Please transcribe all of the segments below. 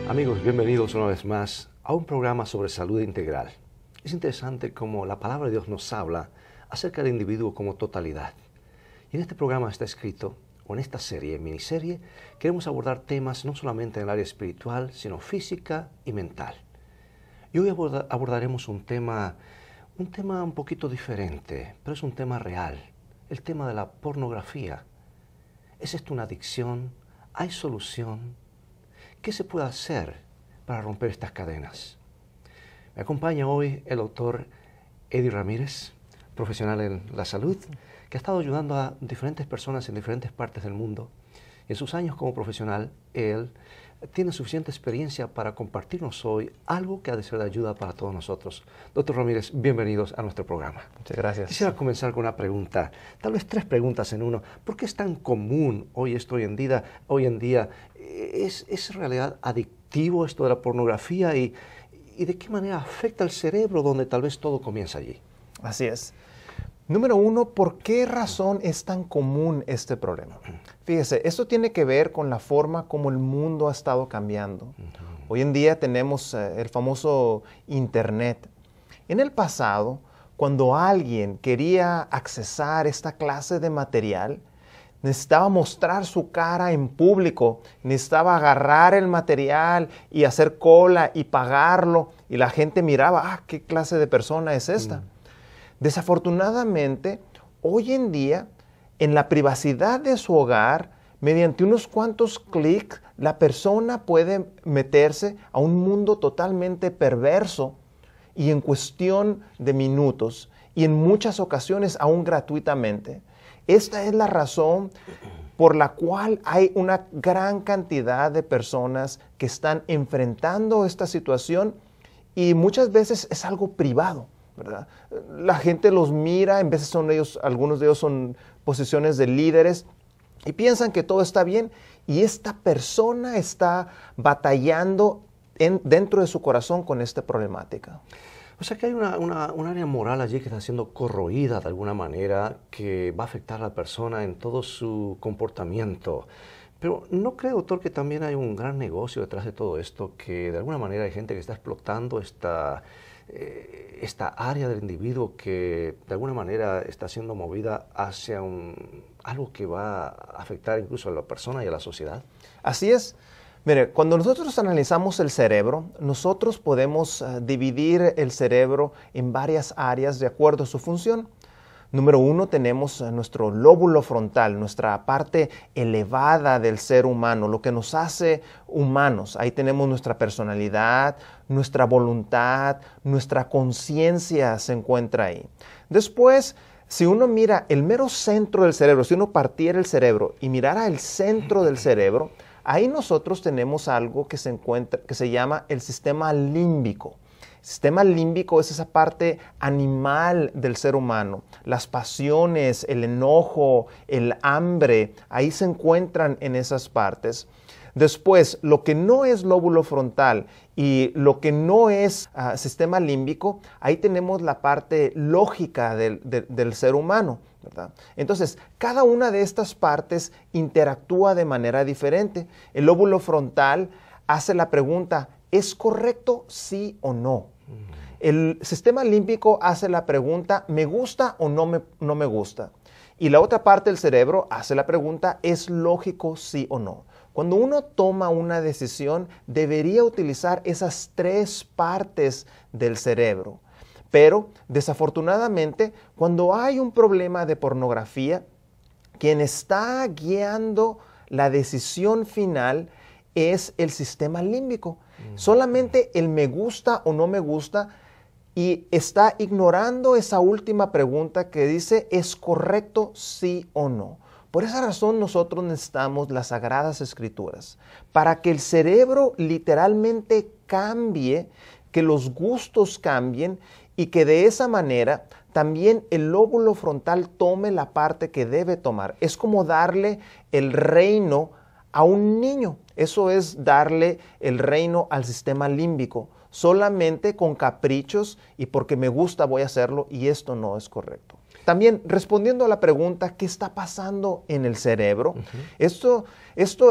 Amigos, bienvenidos una vez más a un programa sobre salud integral. Es interesante cómo la palabra de Dios nos habla acerca del individuo como totalidad. Y en este programa está escrito, o en esta serie, miniserie, queremos abordar temas no solamente en el área espiritual, sino física y mental. Y hoy abordaremos un tema un poquito diferente, pero es un tema real, el tema de la pornografía. ¿Es esto una adicción? ¿Hay solución? ¿Qué se puede hacer para romper estas cadenas? Me acompaña hoy el doctor Eddie Ramírez, profesional en la salud, que ha estado ayudando a diferentes personas en diferentes partes del mundo. En sus años como profesional, él tiene suficiente experiencia para compartirnos hoy algo que ha de ser de ayuda para todos nosotros. Doctor Ramírez, bienvenidos a nuestro programa. Muchas gracias. Quisiera comenzar con una pregunta, tal vez 3 preguntas en uno. ¿Por qué es tan común hoy en día? ¿Es en realidad adictivo esto de la pornografía y de qué manera afecta el cerebro donde tal vez todo comienza allí? Así es. Número 1, ¿por qué razón es tan común este problema? Fíjese, esto tiene que ver con la forma como el mundo ha estado cambiando. Hoy en día tenemos el famoso Internet. En el pasado, cuando alguien quería accesar esta clase de material, necesitaba mostrar su cara en público, necesitaba agarrar el material y hacer cola y pagarlo, y la gente miraba, ¿qué clase de persona es esta? Desafortunadamente, hoy en día, en la privacidad de su hogar, mediante unos cuantos clics, la persona puede meterse a un mundo totalmente perverso y en cuestión de minutos, y en muchas ocasiones aún gratuitamente. Esta es la razón por la cual hay una gran cantidad de personas que están enfrentando esta situación y muchas veces es algo privado, ¿verdad? La gente los mira, en veces algunos de ellos son posiciones de líderes y piensan que todo está bien y esta persona está batallando dentro de su corazón con esta problemática. O sea que hay un área moral allí que está siendo corroída de alguna manera que va a afectar a la persona en todo su comportamiento. Pero ¿no cree, doctor, que también hay un gran negocio detrás de todo esto? Que de alguna manera hay gente que está explotando esta área del individuo que de alguna manera está siendo movida hacia algo que va a afectar incluso a la persona y a la sociedad. Así es. Mire, cuando nosotros analizamos el cerebro, nosotros podemos dividir el cerebro en varias áreas de acuerdo a su función. Número 1, tenemos nuestro lóbulo frontal, nuestra parte elevada del ser humano, lo que nos hace humanos. Ahí tenemos nuestra personalidad, nuestra voluntad, nuestra conciencia se encuentra ahí. Después, si uno mira el mero centro del cerebro, si uno partiera el cerebro y mirara el centro del cerebro, ahí nosotros tenemos algo que se llama el sistema límbico. El sistema límbico es esa parte animal del ser humano. Las pasiones, el enojo, el hambre, ahí se encuentran en esas partes. Después, lo que no es lóbulo frontal y lo que no es sistema límbico, ahí tenemos la parte lógica del ser humano, ¿verdad? Entonces, cada una de estas partes interactúa de manera diferente. El lóbulo frontal hace la pregunta, ¿es correcto sí o no? El sistema límbico hace la pregunta, ¿me gusta o no me gusta? Y la otra parte del cerebro hace la pregunta, ¿es lógico sí o no? Cuando uno toma una decisión, debería utilizar esas 3 partes del cerebro. Pero, desafortunadamente, cuando hay un problema de pornografía, quien está guiando la decisión final es el sistema límbico. Solamente el me gusta o no me gusta y está ignorando esa última pregunta que dice, ¿es correcto sí o no? Por esa razón nosotros necesitamos las Sagradas Escrituras, para que el cerebro literalmente cambie, que los gustos cambien y que de esa manera también el lóbulo frontal tome la parte que debe tomar. Es como darle el reino a un niño. Eso es darle el reino al sistema límbico. Solamente con caprichos y porque me gusta voy a hacerlo y esto no es correcto. también respondiendo a la pregunta, ¿qué está pasando en el cerebro? Esto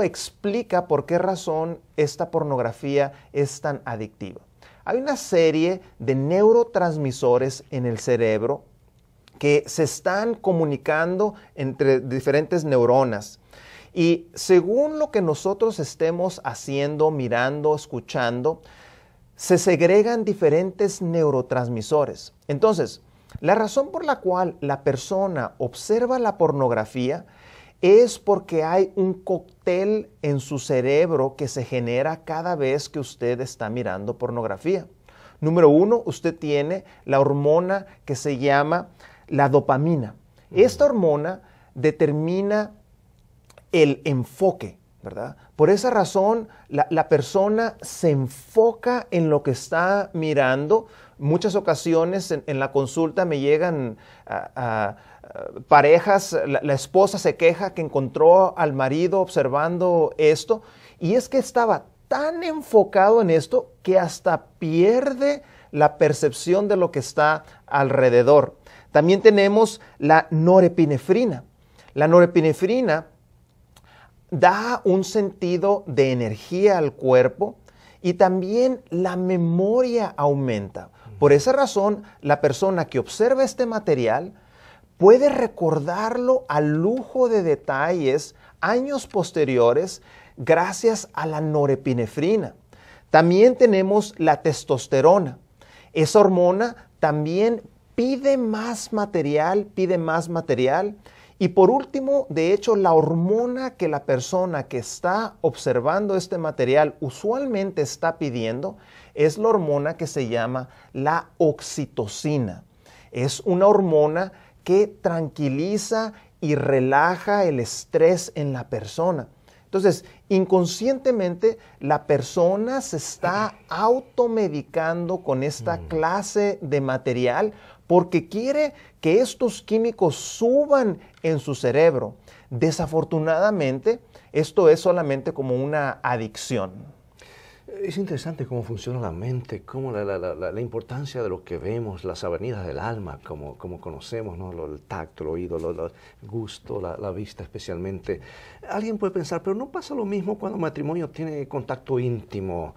explica por qué razón esta pornografía es tan adictiva. Hay una serie de neurotransmisores en el cerebro que se están comunicando entre diferentes neuronas. Y según lo que nosotros estemos haciendo, mirando, escuchando, se segregan diferentes neurotransmisores. Entonces, la razón por la cual la persona observa la pornografía es porque hay un cóctel en su cerebro que se genera cada vez que usted está mirando pornografía. Número 1, usted tiene la hormona que se llama la dopamina. Esta hormona determina el enfoque, ¿verdad? Por esa razón, la persona se enfoca en lo que está mirando. Muchas ocasiones en la consulta me llegan parejas, la esposa se queja que encontró al marido observando esto, y es que estaba tan enfocado en esto que hasta pierde la percepción de lo que está alrededor. También tenemos la norepinefrina. La norepinefrina da un sentido de energía al cuerpo y también la memoria aumenta. Por esa razón, la persona que observa este material puede recordarlo al lujo de detalles años posteriores gracias a la norepinefrina. También tenemos la testosterona. Esa hormona también pide más material. Y por último, de hecho, la hormona que la persona que está observando este material usualmente está pidiendo es la hormona que se llama la oxitocina. Es una hormona que tranquiliza y relaja el estrés en la persona. Entonces, inconscientemente, la persona se está automedicando con esta clase de material porque quiere que estos químicos suban en su cerebro. Desafortunadamente, esto es solamente como una adicción. Es interesante cómo funciona la mente, cómo la importancia de lo que vemos, las avenidas del alma, como conocemos, ¿no? El tacto, el oído, el gusto, la vista especialmente. Alguien puede pensar, pero ¿no pasa lo mismo cuando el matrimonio tiene contacto íntimo?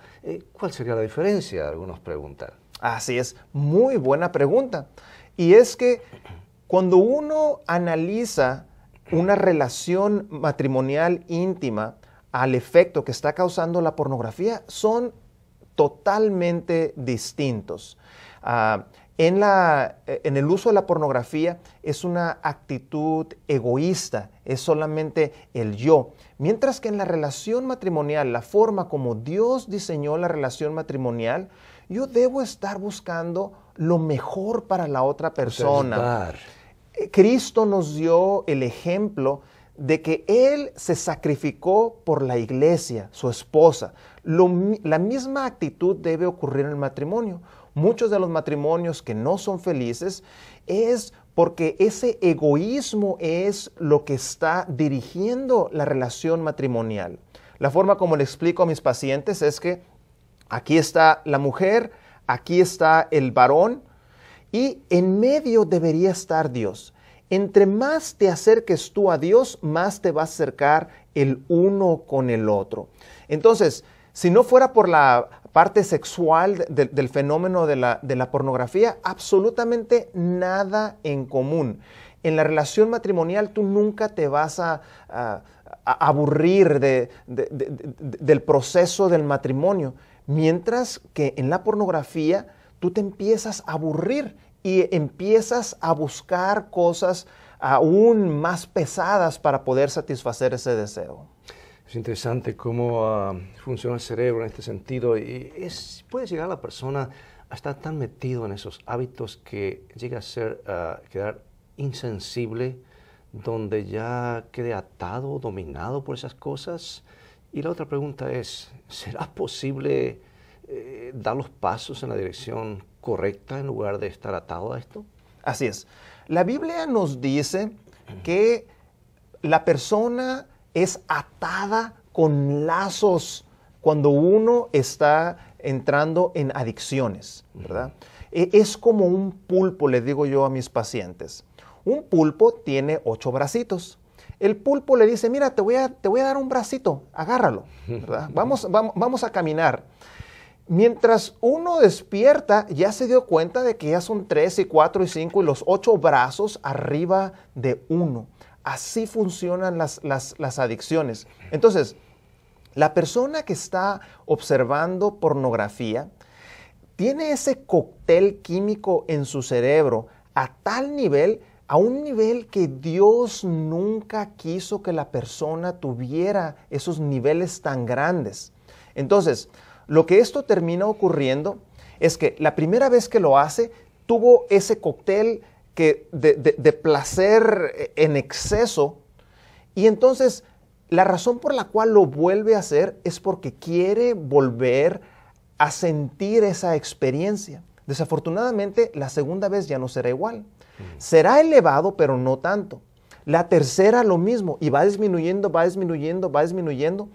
¿Cuál sería la diferencia? Algunos preguntan. Así es, muy buena pregunta. Y es que cuando uno analiza una relación matrimonial íntima, al efecto que está causando la pornografía, son totalmente distintos. En el uso de la pornografía es una actitud egoísta, es solamente el yo. Mientras que en la relación matrimonial, la forma como Dios diseñó la relación matrimonial, yo debo estar buscando lo mejor para la otra persona. Cristo nos dio el ejemplo de que Él se sacrificó por la iglesia, su esposa. La misma actitud debe ocurrir en el matrimonio. Muchos de los matrimonios que no son felices es porque ese egoísmo es lo que está dirigiendo la relación matrimonial. La forma como le explico a mis pacientes es que aquí está la mujer, aquí está el varón y en medio debería estar Dios. Entre más te acerques tú a Dios, más te va a acercar el uno con el otro. Entonces, si no fuera por la parte sexual del fenómeno de la pornografía, absolutamente nada en común. En la relación matrimonial tú nunca te vas a aburrir del proceso del matrimonio, mientras que en la pornografía tú te empiezas a aburrir y empiezas a buscar cosas aún más pesadas para poder satisfacer ese deseo. Es interesante cómo funciona el cerebro en este sentido y puede llegar la persona a estar tan metido en esos hábitos que llega a quedar insensible, donde ya quede atado, dominado por esas cosas. Y la otra pregunta es, ¿será posible dar los pasos en la dirección correcta en lugar de estar atado a esto? Así es. La Biblia nos dice que la persona es atada con lazos cuando uno está entrando en adicciones, ¿verdad? Es como un pulpo, le digo yo a mis pacientes. Un pulpo tiene 8 bracitos. El pulpo le dice, mira, te voy a dar un bracito, agárralo, ¿verdad? Vamos a caminar. Mientras uno despierta, ya se dio cuenta de que ya son 3 y 4 y 5 y los 8 brazos arriba de uno. Así funcionan las adicciones. Entonces, la persona que está observando pornografía tiene ese cóctel químico en su cerebro a tal nivel, a un nivel que Dios nunca quiso que la persona tuviera esos niveles tan grandes. Entonces, lo que esto termina ocurriendo es que la primera vez que lo hace, tuvo ese cóctel de placer en exceso, y entonces la razón por la cual lo vuelve a hacer es porque quiere volver a sentir esa experiencia. Desafortunadamente, la segunda vez ya no será igual. Será elevado, pero no tanto. La tercera lo mismo, y va disminuyendo, va disminuyendo, va disminuyendo.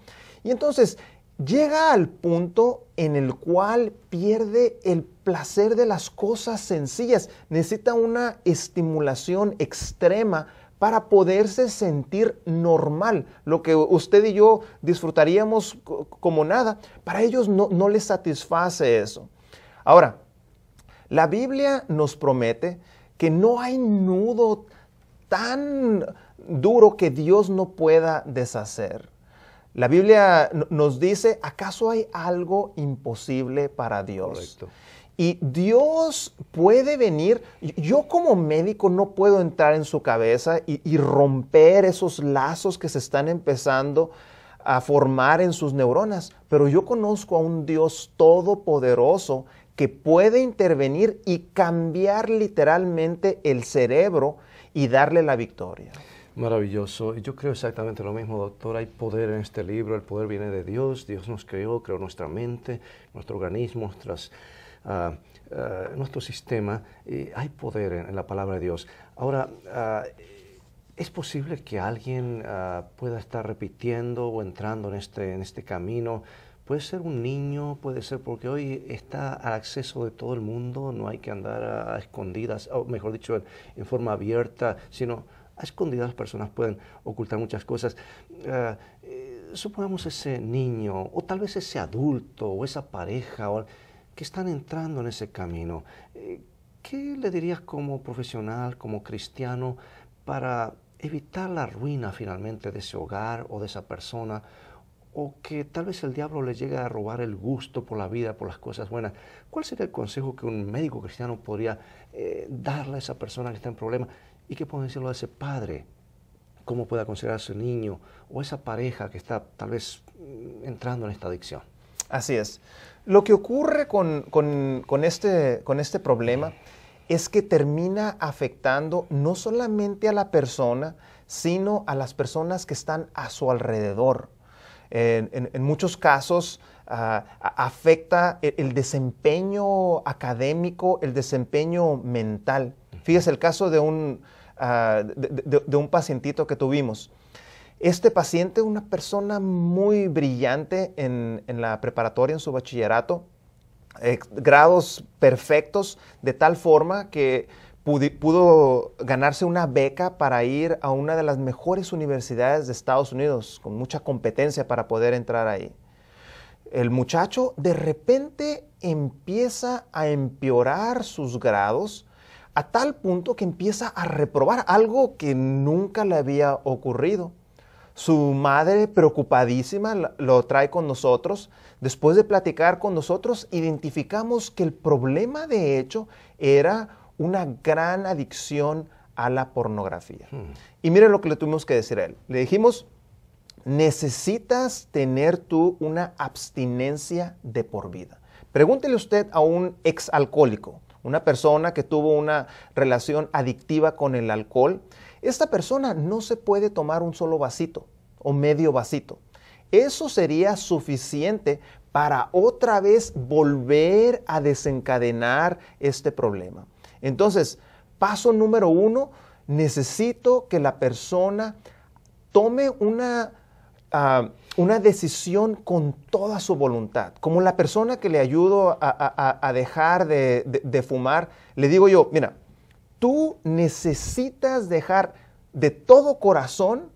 Y entonces llega al punto en el cual pierde el placer de las cosas sencillas. Necesita una estimulación extrema para poderse sentir normal. Lo que usted y yo disfrutaríamos como nada, para ellos no les satisface eso. Ahora, la Biblia nos promete que no hay nudo tan duro que Dios no pueda deshacer. La Biblia nos dice, ¿acaso hay algo imposible para Dios? Correcto. Y Dios puede venir. Yo como médico no puedo entrar en su cabeza y romper esos lazos que se están empezando a formar en sus neuronas, pero yo conozco a un Dios todopoderoso que puede intervenir y cambiar literalmente el cerebro y darle la victoria. Maravilloso. Yo creo exactamente lo mismo, doctor. Hay poder en este libro. El poder viene de Dios. Dios nos creó nuestra mente, nuestro organismo, nuestro sistema. Hay poder en la palabra de Dios. Ahora, ¿es posible que alguien pueda estar repitiendo o entrando en este camino? Puede ser un niño, puede ser porque hoy está al acceso de todo el mundo. No hay que andar a escondidas, o mejor dicho, en forma abierta, sino a escondidas las personas pueden ocultar muchas cosas. Supongamos ese niño, o tal vez ese adulto, o esa pareja, que están entrando en ese camino. ¿Qué le dirías como profesional, como cristiano, para evitar la ruina finalmente de ese hogar o de esa persona? O que tal vez el diablo le llegue a robar el gusto por la vida, por las cosas buenas. ¿Cuál sería el consejo que un médico cristiano podría darle a esa persona que está en problema? ¿Y qué puede decirlo a ese padre? ¿Cómo puede aconsejar a ese niño o esa pareja que está tal vez entrando en esta adicción? Así es. Lo que ocurre con este problema es que termina afectando no solamente a la persona, sino a las personas que están a su alrededor. En muchos casos afecta el desempeño académico, el desempeño mental. Fíjese el caso de un pacientito que tuvimos. Este paciente, una persona muy brillante en la preparatoria, en su bachillerato, grados perfectos, de tal forma que pudo ganarse una beca para ir a una de las mejores universidades de Estados Unidos, con mucha competencia para poder entrar ahí. El muchacho de repente empieza a empeorar sus grados a tal punto que empieza a reprobar, algo que nunca le había ocurrido. Su madre, preocupadísima, lo trae con nosotros. Después de platicar con nosotros, identificamos que el problema de hecho era una gran adicción a la pornografía. Y miren lo que le tuvimos que decir a él. Le dijimos, necesitas tener tú una abstinencia de por vida. Pregúntele usted a un exalcohólico, una persona que tuvo una relación adictiva con el alcohol. Esta persona no se puede tomar un solo vasito o medio vasito. Eso sería suficiente para otra vez volver a desencadenar este problema. Entonces, paso número 1, necesito que la persona tome una decisión con toda su voluntad. Como la persona que le ayudo a dejar de fumar, le digo yo, mira, tú necesitas dejar de todo corazón,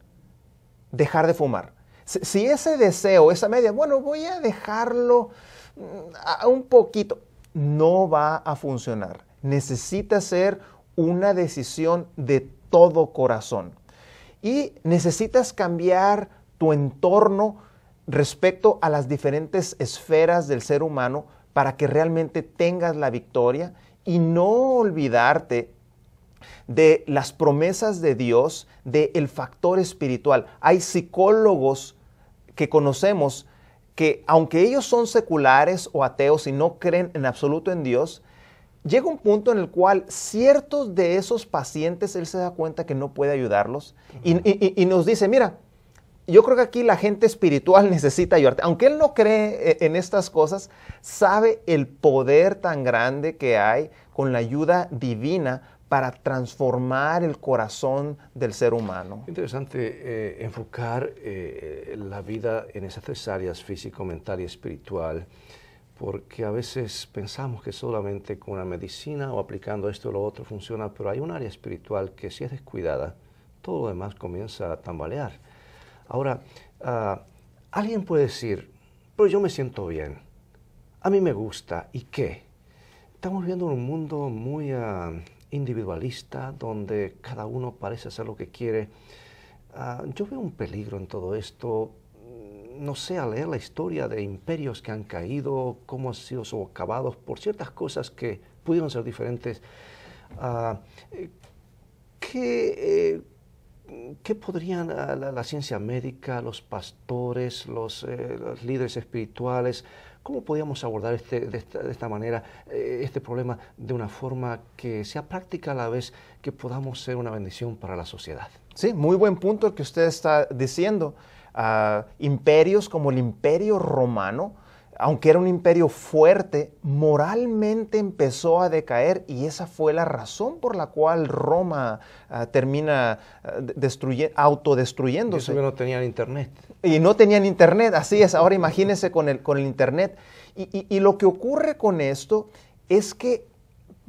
dejar de fumar. Si ese deseo, esa media, bueno, voy a dejarlo un poquito, no va a funcionar. Necesita ser una decisión de todo corazón. Y necesitas cambiar tu entorno respecto a las diferentes esferas del ser humano para que realmente tengas la victoria y no olvidarte de las promesas de Dios, del factor espiritual. Hay psicólogos que conocemos que, aunque ellos son seculares o ateos y no creen en absoluto en Dios, llega un punto en el cual ciertos de esos pacientes él se da cuenta que no puede ayudarlos y nos dice, mira, yo creo que aquí la gente espiritual necesita ayudarte. Aunque él no cree en estas cosas, sabe el poder tan grande que hay con la ayuda divina para transformar el corazón del ser humano. Interesante enfocar la vida en esas tres áreas, físico, mental y espiritual, porque a veces pensamos que solamente con la medicina o aplicando esto o lo otro funciona, pero hay un área espiritual que si es descuidada, todo lo demás comienza a tambalear. Ahora, alguien puede decir, pero yo me siento bien, a mí me gusta, ¿y qué? Estamos viviendo en un mundo muy individualista, donde cada uno parece hacer lo que quiere. Yo veo un peligro en todo esto. No sé, al leer la historia de imperios que han caído, cómo han sido socavados por ciertas cosas que pudieron ser diferentes. ¿Qué podrían la ciencia médica, los pastores, los líderes espirituales, cómo podríamos abordar de esta manera este problema de una forma que sea práctica a la vez que podamos ser una bendición para la sociedad? Sí, muy buen punto el que usted está diciendo. Imperios como el Imperio Romano, aunque era un imperio fuerte, moralmente empezó a decaer y esa fue la razón por la cual Roma termina autodestruyéndose. Y eso que no tenían internet. Y no tenían internet, así es. Ahora imagínense con el internet. Y lo que ocurre con esto es que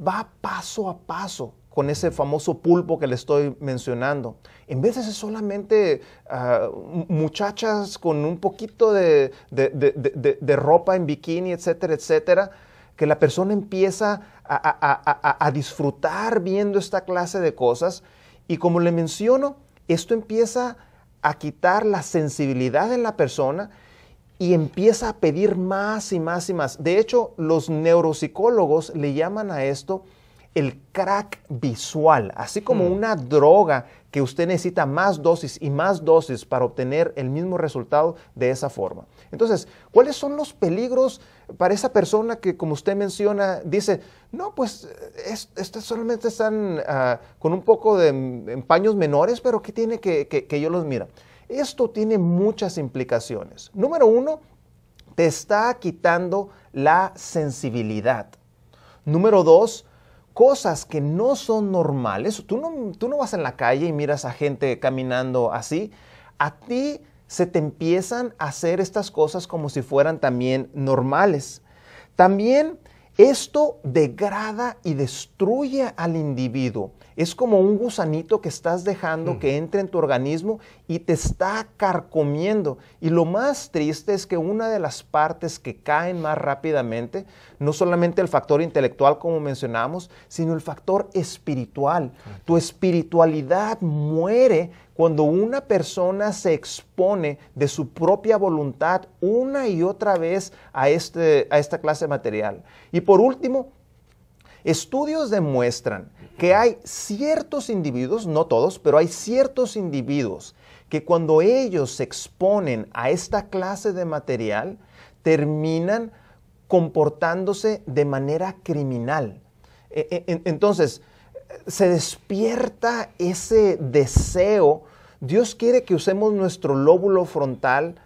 va paso a paso con ese famoso pulpo que le estoy mencionando. En vez de ser solamente muchachas con un poquito de ropa en bikini, etcétera, etcétera, que la persona empieza a disfrutar viendo esta clase de cosas. Y como le menciono, esto empieza a quitar la sensibilidad en la persona y empieza a pedir más y más y más. De hecho, los neuropsicólogos le llaman a esto el crack visual, así como una droga que usted necesita más dosis y más dosis para obtener el mismo resultado de esa forma. Entonces, ¿cuáles son los peligros para esa persona que, como usted menciona, dice, no, pues estas solamente están con un poco de paños menores, pero ¿qué tiene que yo los mira? Esto tiene muchas implicaciones. Número uno, te está quitando la sensibilidad. Número dos, cosas que no son normales. Tú no vas en la calle y miras a gente caminando así. A ti se te empiezan a hacer estas cosas como si fueran también normales. También esto degrada y destruye al individuo. Es como un gusanito que estás dejando que entre en tu organismo y te está carcomiendo. Y lo más triste es que una de las partes que caen más rápidamente, no solamente el factor intelectual como mencionamos, sino el factor espiritual. Tu espiritualidad muere cuando una persona se expone de su propia voluntad una y otra vez a esta clase de material. Y por último, estudios demuestran que hay ciertos individuos, no todos, pero hay ciertos individuos que cuando ellos se exponen a esta clase de material, terminan comportándose de manera criminal. Entonces, se despierta ese deseo. Dios quiere que usemos nuestro lóbulo frontal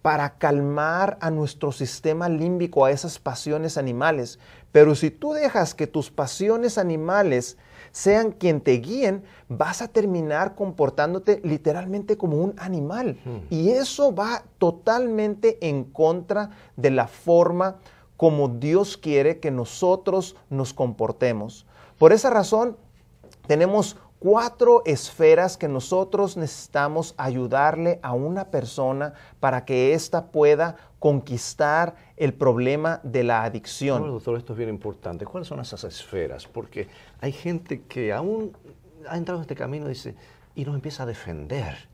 para calmar a nuestro sistema límbico, a esas pasiones animales. Pero si tú dejas que tus pasiones animales sean quien te guíen, vas a terminar comportándote literalmente como un animal. Y eso va totalmente en contra de la forma como Dios quiere que nosotros nos comportemos. Por esa razón, tenemos 4 esferas que nosotros necesitamos ayudarle a una persona para que ésta pueda conquistar el problema de la adicción. Bueno, doctor, esto es bien importante. ¿Cuáles son esas esferas? Porque hay gente que aún ha entrado en este camino y nos empieza a defender,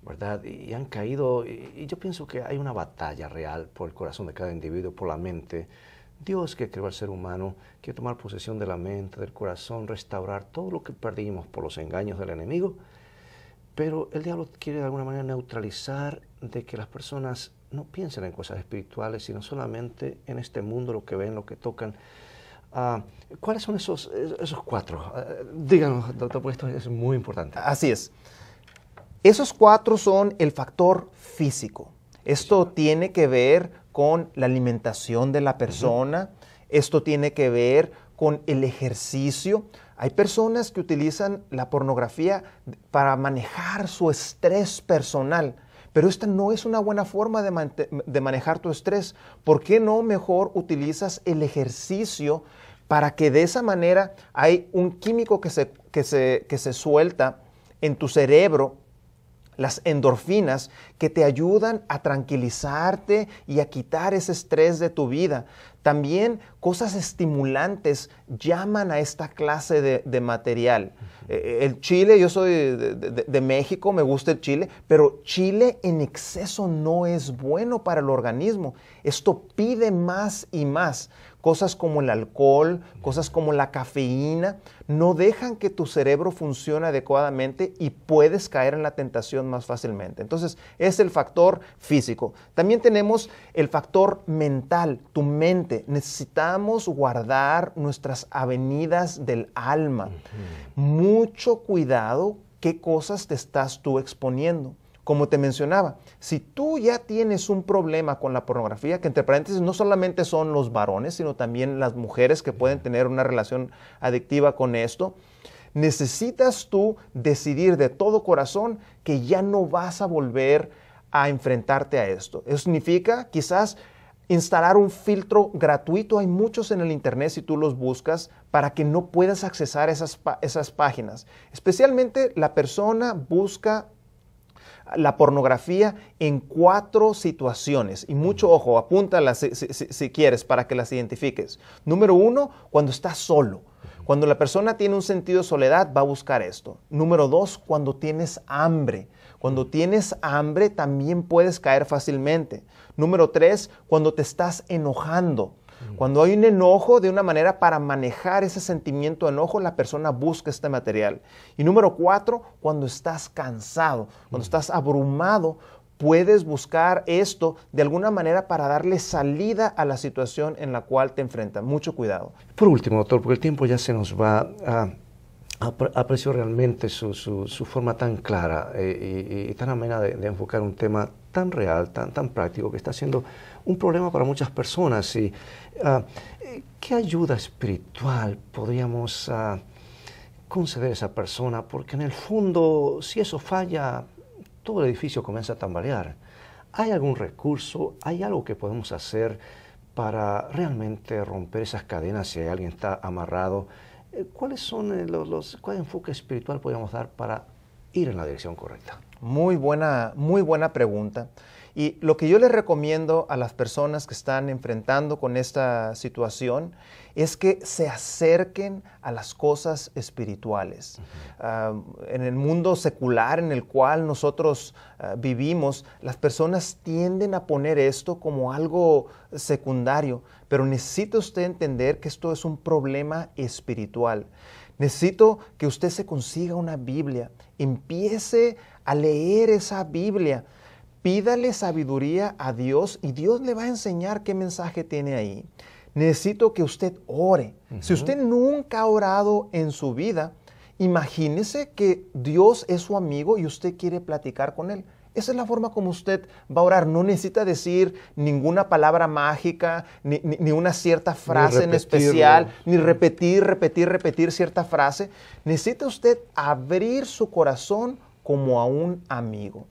¿verdad? Y han caído, y yo pienso que hay una batalla real por el corazón de cada individuo, por la mente. Dios, que creó al ser humano, quiere tomar posesión de la mente, del corazón, restaurar todo lo que perdimos por los engaños del enemigo, pero el diablo quiere de alguna manera neutralizar de que las personas no piensen en cosas espirituales, sino solamente en este mundo, lo que ven, lo que tocan. ¿Cuáles son esos 4? Díganos, doctor, porque esto es muy importante. Así es. Esos 4 son el factor físico. Esto tiene que ver con la alimentación de la persona, esto tiene que ver con el ejercicio. Hay personas que utilizan la pornografía para manejar su estrés personal, pero esta no es una buena forma de manejar tu estrés. ¿Por qué no mejor utilizas el ejercicio para que de esa manera hay un químico que se suelta en tu cerebro, las endorfinas, que te ayudan a tranquilizarte y a quitar ese estrés de tu vida? También cosas estimulantes llaman a esta clase de material. El chile, yo soy de México, me gusta el chile, pero chile en exceso no es bueno para el organismo. Esto pide más y más. Cosas como el alcohol, cosas como la cafeína, no dejan que tu cerebro funcione adecuadamente y puedes caer en la tentación más fácilmente. Entonces, es el factor físico. También tenemos el factor mental, tu mente. Necesitamos guardar nuestras avenidas del alma. Mucho cuidado qué cosas te estás tú exponiendo. Como te mencionaba, si tú ya tienes un problema con la pornografía, que entre paréntesis no solamente son los varones, sino también las mujeres que pueden tener una relación adictiva con esto, necesitas tú decidir de todo corazón que ya no vas a volver a enfrentarte a esto. Eso significa quizás instalar un filtro gratuito. Hay muchos en el internet si tú los buscas para que no puedas accesar esas páginas. Especialmente la persona busca la pornografía en 4 situaciones. Y mucho ojo, apúntalas si quieres para que las identifiques. Número 1, cuando estás solo. Cuando la persona tiene un sentido de soledad, va a buscar esto. Número 2, cuando tienes hambre. Cuando tienes hambre, también puedes caer fácilmente. Número 3, cuando te estás enojando. Cuando hay un enojo, de una manera para manejar ese sentimiento de enojo, la persona busca este material. Y número 4, cuando estás cansado, cuando estás abrumado, puedes buscar esto de alguna manera para darle salida a la situación en la cual te enfrentas. Mucho cuidado. Por último, doctor, porque el tiempo ya se nos va, aprecio realmente su forma tan clara y tan amena de enfocar un tema tan real, tan práctico, que está siendo un problema para muchas personas. Y ¿qué ayuda espiritual podríamos conceder a esa persona? Porque en el fondo, si eso falla, todo el edificio comienza a tambalear. ¿Hay algún recurso? ¿Hay algo que podemos hacer para realmente romper esas cadenas si alguien está amarrado? ¿Cuáles son cuál enfoque espiritual podríamos dar para ir en la dirección correcta? Muy buena pregunta. Y lo que yo les recomiendo a las personas que están enfrentando con esta situación es que se acerquen a las cosas espirituales. En el mundo secular en el cual nosotros vivimos, las personas tienden a poner esto como algo secundario, pero necesita usted entender que esto es un problema espiritual. Necesito que usted se consiga una Biblia, empiece a leer esa Biblia. Pídale sabiduría a Dios y Dios le va a enseñar qué mensaje tiene ahí. Necesito que usted ore. Si usted nunca ha orado en su vida, imagínese que Dios es su amigo y usted quiere platicar con Él. Esa es la forma como usted va a orar. No necesita decir ninguna palabra mágica, ni una cierta frase en especial, ni repetir cierta frase. Necesita usted abrir su corazón como a un amigo.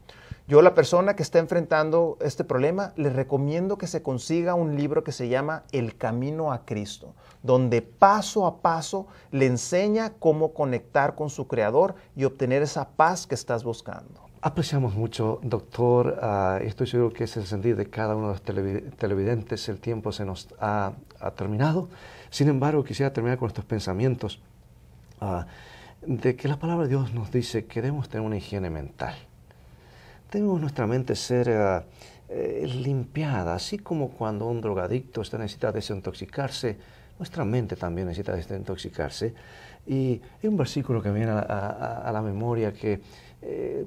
Yo, la persona que está enfrentando este problema, le recomiendo que se consiga un libro que se llama El Camino a Cristo, donde paso a paso le enseña cómo conectar con su Creador y obtener esa paz que estás buscando. Apreciamos mucho, doctor. Estoy seguro que es el sentir de cada uno de los televidentes. El tiempo se nos ha terminado. Sin embargo, quisiera terminar con estos pensamientos de que la palabra de Dios nos dice que debemos tener una higiene mental. Debemos nuestra mente ser limpiada, así como cuando un drogadicto necesita desintoxicarse, nuestra mente también necesita desintoxicarse. Y hay un versículo que me viene a la memoria que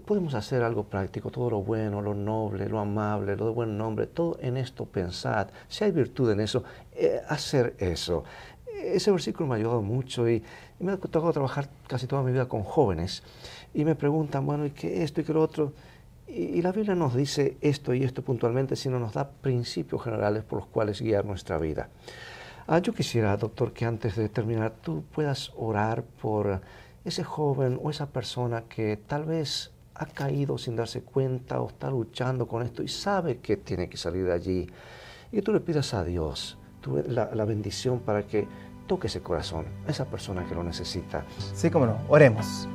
podemos hacer algo práctico, todo lo bueno, lo noble, lo amable, lo de buen nombre, todo en esto pensad. Si hay virtud en eso, hacer eso. Ese versículo me ha ayudado mucho y me ha tocado trabajar casi toda mi vida con jóvenes y me preguntan, bueno, ¿y qué esto y qué lo otro? Y la Biblia nos dice esto y esto puntualmente, sino nos da principios generales por los cuales guiar nuestra vida. Yo quisiera, doctor, que antes de terminar tú puedas orar por ese joven o esa persona que tal vez ha caído sin darse cuenta o está luchando con esto y sabe que tiene que salir de allí. Y que tú le pidas a Dios la bendición para que toque ese corazón, a esa persona que lo necesita. Sí, cómo no. Oremos.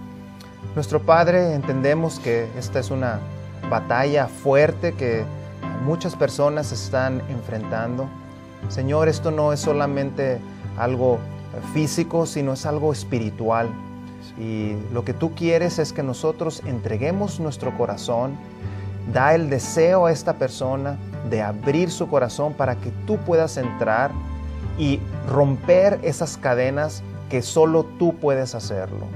Nuestro Padre, entendemos que esta es una batalla fuerte que muchas personas están enfrentando. Señor, esto no es solamente algo físico, sino es algo espiritual. Y lo que tú quieres es que nosotros entreguemos nuestro corazón, da el deseo a esta persona de abrir su corazón para que tú puedas entrar y romper esas cadenas que solo tú puedes hacerlo.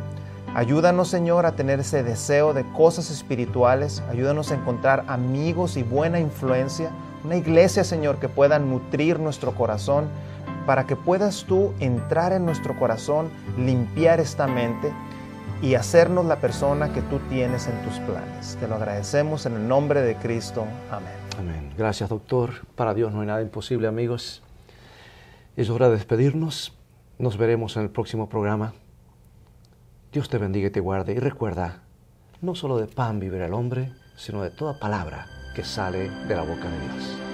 Ayúdanos, Señor, a tener ese deseo de cosas espirituales. Ayúdanos a encontrar amigos y buena influencia. Una iglesia, Señor, que pueda nutrir nuestro corazón para que puedas tú entrar en nuestro corazón, limpiar esta mente y hacernos la persona que tú tienes en tus planes. Te lo agradecemos en el nombre de Cristo. Amén. Amén. Gracias, doctor. Para Dios no hay nada imposible, amigos. Es hora de despedirnos. Nos veremos en el próximo programa. Dios te bendiga y te guarde. Y recuerda, no solo de pan vivirá el hombre, sino de toda palabra que sale de la boca de Dios.